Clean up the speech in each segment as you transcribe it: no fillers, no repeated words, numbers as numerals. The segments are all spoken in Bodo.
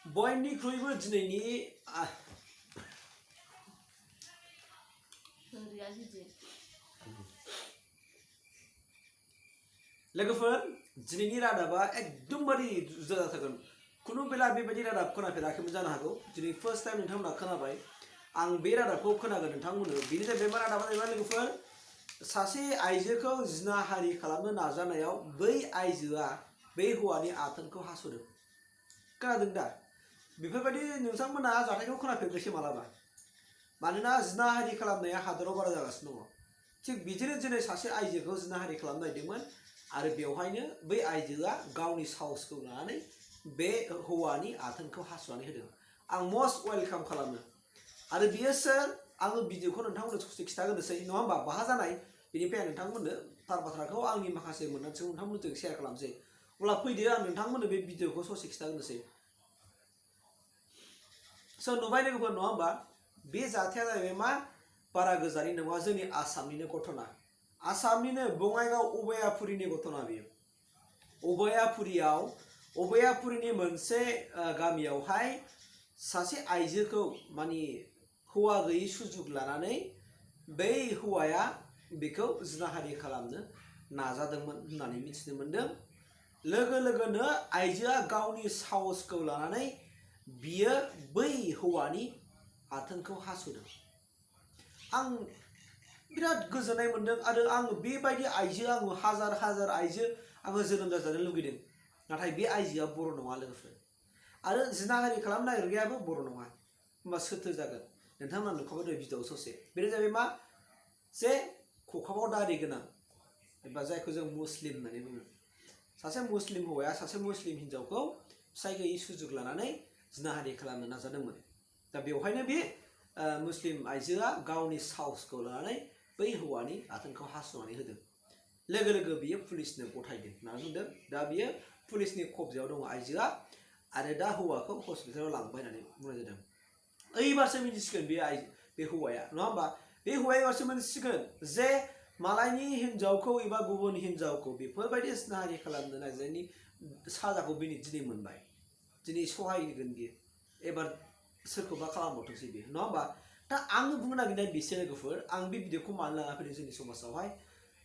बयनिख्रुइबो दिनैनि लोगोफोर दिनैनि रादाबा एकदमबारे जुदा जाथारगोन खुनु बेला बेबायदि रादाब खोनाफेराखैमोन जानो हागौ दिनै फार्स्ट टाइम नोंथांमोना खोनाबाय आं बे रादाबखौ खोनागोन नोंथांमोननो बेनि जाहैबाय मा रादाबा जाहैबाय लोगोफोर सासे आइजोखौ जिनाहारि खालामनो नाजानायाव बै आइजोआ बै हौवानि आथोनखौ हास'दों खोनादों दा बेफोरबायदि नोंथांमोना जाथायखौ खोनाफेरबायसो मालाबा मानोना जिनाहारि खालामनाया हादराव बारा जागासिनो दङ थिग बिदिनो दिनै सासे आइजोखौ जिनाहारि खालामनो नागिरदोंमोन आरो बेवहायनो बै आइजोआ गावनि साहसखौ लानानै बे हौवानि आथोनखौ हास'नानै होदों आं मस्ट वेलकाम खालामो आरो बियो सोर आङो भिडिअखौ नोंथांमोननो ससे खिथागोनोसै नङा होमबा बाहा जानाय बेनिफ्राय आं नोंथांमोननो थार बाथ्राखौ आंनि माखासे मोनदांथिखौ नोंथांमोनजों शेयार खालामसै अब्ला फैदो आं नोंथांमोननो बे भिडिअखौ ससे खिथागोनोसै स' नुबाय लोगोफोर नङा होमबा बे जाथाया जाहैबाय मा बारा गोजाननि नङा जोंनि आसामनिनो घटना आसामनिनो बङाइगाव अबयापुरिनि घटना बेयो अबयापुरिनि मोनसे गामियावहाय सासे आइजोखौ मानि हौवा गैयै सुजुग लानानै बै हौवाया बेखौ जिनाहारि खालामनो नाजादोंमोन होननानै मिथिनो मोनदों लोगो लोगोनो आइजोआ गावनि साहसखौ लानानै बियो बै हौवानि आथोनखौ हास'दों आं बिराद गोजोननाय मोनदों आरो आं बेबायदि आइजो आङो हाजार हाजार आइजो आङो जोनोम जाजानो लुगैदों नाथाय बे आइजोआ बर' नङा लोगोफोर आरो जिनाहारि खालामनो नागिरनायाबो बर' नङा होमबा सोरथो जागोन नोंथांमोना नुखाबाय दहाय भिडिअ ससे बेनो जाहैबाय मा जे खखाबाव दारि गोनां एबा जायखौ जों मुस्लिम होननानै बुङो सासे मुस्लिम हौवाया सासे मुस्लिम हिन्जावखौ फिसाय गैयै सुजुग लानानै जिनाहारि खालामनो नाजादोंमोन दा बेवहायनो बे मुस्लिम आइजोआ गावनि साहसखौ लानानै बै हौवानि आथोनखौ हास'नानै होदों लोगो लोगो बियो पुलिसनो गथायदों होननानै बुंदों दा बियो पुलिसनि कब्जायाव दङ आइजोआ आरो दा हौवाखौ हस्पिटालाव लांबाय होननानै बुंनाय जादों ओइबारसो मिथिसिगोन बे हौवाया नङा होमबा बे हौवाया एबारसो मिथिसिगोन जे मालायनि हिन्जावखौ एबा गुबुन हिन्जावखौ बेफोरबायदि जिनाहारि खालामनो नागिरनायनि साजाखौ दिनै मोनबाय दिनै सहायगोन बियो एबार सोरखौबा खालामबावथोंसै बियो नङा होमबा दा आङो बुंनो नागिरनाय बेसो लोगोफोर आं बे भिडिअखौ मानो लाना फैदों जोंनि समाजावहाय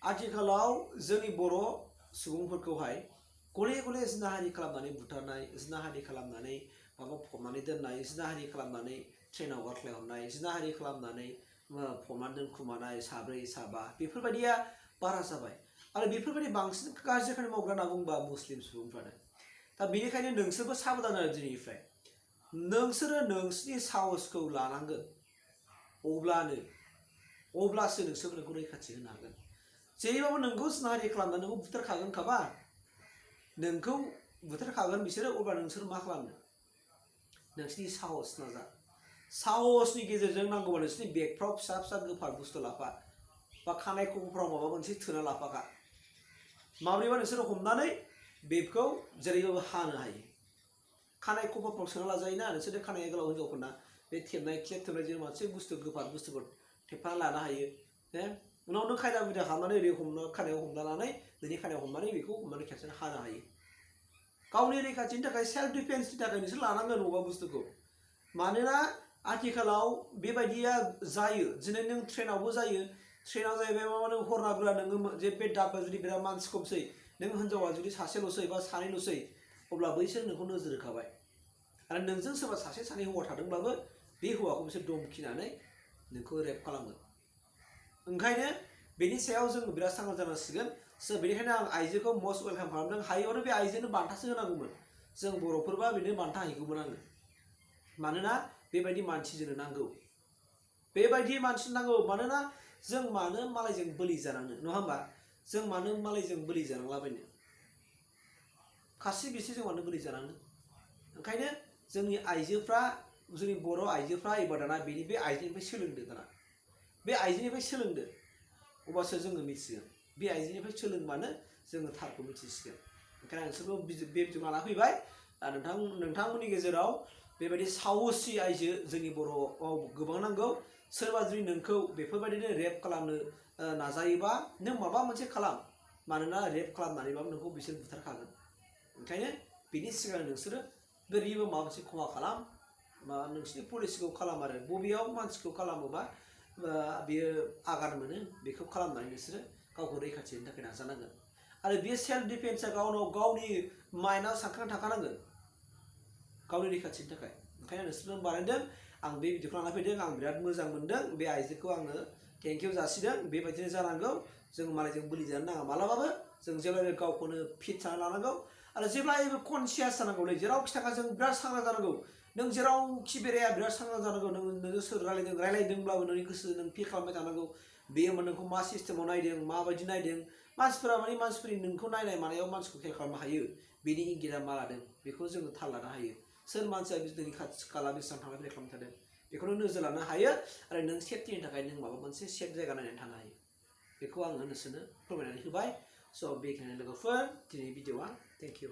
आथिखालाव जोंनि बर' सुबुंफोरखौहाय गले गले जिनाहारि खालामनानै बुथारनाय जिनाहारि खालामनानै माबा फबनानै दोननाय जिनाहारि खालामनानै ट्रेनाव गाख्लायहरनाय जिनाहारि खालामनानै फबनानै दोनखुमानाय साब्रै साबा बेफोरबायदिया बारा जाबाय आरो बेफोरबायदि बांसिन गाज्रि खामानि मावग्रा होनना बुङोबा मुस्लिम सुबुंफ्रानो दा बेनिखायनो नोंसोरबो साबधान आरो दिनैनिफ्राय नोंसोरो नोंसोरनि साहसखौ लानांगोन अब्लासो नोंसोरबो नोंखौ रैखाथि होनो हागोन जेरैबाबो नोंखौ जिनाहारि खालामनानै नोंखौ बुथारखागोन खाबा नोंखौ बुथारखागोन बिसोरो अब्ला नोंसोर मा खालामनो नोंसोरनि साहस नाजा साहसनि गेजेरजों नांगौबा नोंसोरनि बेगफ्राव फिसा फिसा गोफार बुस्थु लाफा बा खानाय खफ'फ्राव माबा मोनसे थोना लाफाखा माब्रैबा नोंसोरो हमनानै बेखौ जेरैबाबो हानो हायो खानाय खफ'फ्राव सोना लाजायोना नोंसोर खानाय गोलाव हिन्जावफोरना बे थेबनाय क्लेप थेबनायजों मोनसे बुस्थु गोफार बुस्थुफोर थेबना लानो हायो उनाव नों खायदा बिदा खालामनानै ओरै खानायाव हमलानानै नोंनि खानायाव हमनानै बेखौ हमनानै खेबसेनो हानो हायो गावनि रैखाथिनि थाखाय सेल्फ डिफेन्सनि थाखाय नोंसोर लानांगोन बबेबा बुस्थुखौ मानोना आथिखालाव बेबायदिया जायो दिनै नों ट्रेनावबो जायो ट्रेनाव जाहैबाय मा नों हरनाब्ला नोङो जे बे दाब्बा जुदि बिराद मानसि खमसै नों हिन्जावा जुदि सासेल'सै बा सानैल'सै अब्ला बैसोर नोंखौ नोजोर होखाबाय आरो नोंजों सोरबा सासे सानै हौवा थादोंब्लाबो बे हौवाखौ बिसोर दमखिनानै नोंखौ रेप खालामगोन ओंखायनो बेनि सायाव जों बिराद सांग्रां जानांसिगोन बेनिखायनो आं आइजोखौ मस्ट वेलकाम खालामदों हायोबाथ' बे आइजोनो बान्थासो होनांगौमोन जों बर'फोरबा बेनो बान्था हैगौमोन आङो मानोना बेबायदि मानसि जोंनो नांगौ बेबायदि मानसि नांगौ मानोना जों मानो मालायजों बोलि जानांनो नङा होमबा जों मानो मालायजों बोलि जानांलाबायनो खासि बिसि जों मानो बोलि जानांनो ओंखायनो जोंनि आइजोफ्रा जोंनि बर' आइजोफ्रा एबार दाना बे आइजोनिफ्राय सोलोंदो दाना बे आइजोनिफ्राय सोलोंदो अब्लासो जोङो मिथिगोन बे आइजोनिफ्राय सोलोंबानो जोङो थारखौ मिथिसिगोन ओंखायनो आं नोंसोरखौ बे भिडिअ लाना फैबाय नोंथांमोननि गेजेराव बेबायदि साहसि आइजो जोंनि बर'आव गोबां नांगौ सोरबा जुदि नोंखौ बेफोरबायदिनो रेप खालामनो नाजायोबा नों माबा मोनसे खालाम मानोना रेप खालामनानैबाबो नोंखौ बिसोर बुथारखागोन ओंखायनो बिनि सिगां नोंसोरो बोरैबा माबा मोनसे खहा खालाम बा नोंसिनि पलिसिखौ खालाम आरो बबेयाव मानसिखौ खालामोबा बियो आगान मोनो बेखौ खालामनानै नोंसोरो गावखौ रैखाथि होनो थाखाय नाजानांगोन आरो बे सेल्फ डिफेन्सआ गावनाव गावनि माइन्डआव सानखांना थाखानांगोन गावनि रैखाथिनि थाखाय ओंखायनो नोंसोरनो बानायदों आं बे भिडिअखौ लाना फैदों आं बिराद मोजां मोनदों बे आइजोखौ आङो थेंकिउ जासिदों बेबायदिनो जानांगौ जों मालायजों बोलि जानो नाङा मालाबाबो जों जेब्लायबो गावखौनो फिट जाना लानांगौ आरो जेब्लायबो कनसियास जानांगौलै जेरावखि थाङा जों बिराद सांग्रां जानांगौ नों जेरावखि बेराया बिराद सांग्रां जानांगौ नों सोर रायलायदोंब्लाबो नोंनि गोसो नों फिल खालामबाय थानांगौ बेयो नोंखौ मा सिस्टेमाव नायदों माबायदि नायदों मानसिफोरा मानसिफोरनि नोंखौ नायनाय मानायाव मानसिखौ खेल खालामनो हायो बेनि इंगितआ मा लादों बेखौ जोङो थाल लानो हायो सोर मानसिया नोंनि खाथि खाला बेसेबां थांलाय फैलाय खालामबाय थादों बेखौ नों नोजोर लानो हायो आरो नों सेफटिनि थाखाय नों माबा मोनसे सेफ जायगा नायनानै थानो हायो बेखौ आङो नोंसोरनो फोरमायनानै होबाय स' बेखिनियानो लोगोफोर दिनैनि भिडिअआ थेंक इउ